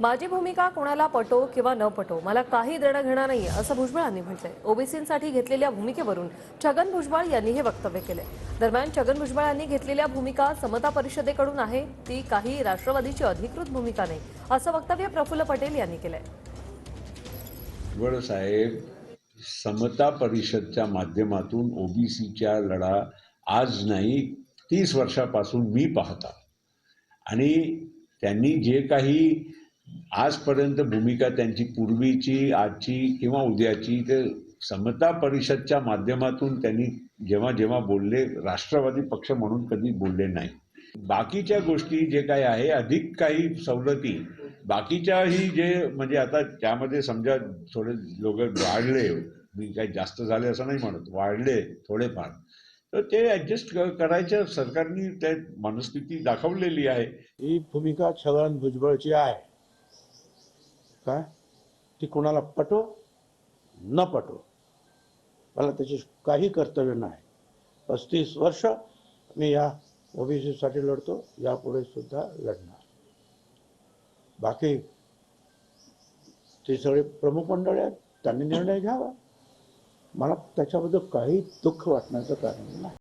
माझी भूमिका कोणाला पटो किंवा न पटो मला काही देणं घेणं नाही असं भुजबळांनी म्हटलंय। ओबीसींसाठी घेतलेल्या भूमिकेवरून छगन भुजबळ यांनी हे वक्तव्य केलंय। दरम्यान छगन भुजबळ यांनी घेतलेल्या भूमिका समता परिषदेकडून आहे, ती काही राष्ट्रवादीची अधिकृत भूमिका नाही असं वक्तव्य प्रफुल्ल पटेल यांनी केलंय। भुजबळ साहेब समता परिषदच्या माध्यमातून ओबीसीच्या लढा आज नाही 30 वर्षापासून मी पाहता आणि त्यांनी जे काही आजपर्यंत भूमिका त्यांची पूर्वीची आजची किंवा उद्याची ते समता परिषदच्या माध्यमातून त्यांनी जेव्हा जेव्हा बोलले राष्ट्रवादी पक्ष म्हणून कधी बोलले नाही। बाकीच्या गोष्टी जे काही आहे अधिक काही सवलती बाकीच्याही जे म्हणजे आता त्यामध्ये समजा थोडे लोक वाढले, मी काही जास्त झाले असं नाही म्हणत, वाढले थोडेफार, तर ते ऍडजस्ट करायच्या सरकारने त्या मनस्थिती दाखवलेली आहे। ही भूमिका छगन भुजबळची आहे काय, ती कोणाला पटो न पटो मला त्याची काही कर्तव्य नाही। 35 वर्ष मी या ओबीसीसाठी लढतो, यापुढे सुद्धा लढणार। बाकी ते सगळे प्रमुख मंडळ आहेत, त्यांनी निर्णय घ्यावा, मला त्याच्याबद्दल काही दुःख वाटण्याचं कारण नाही।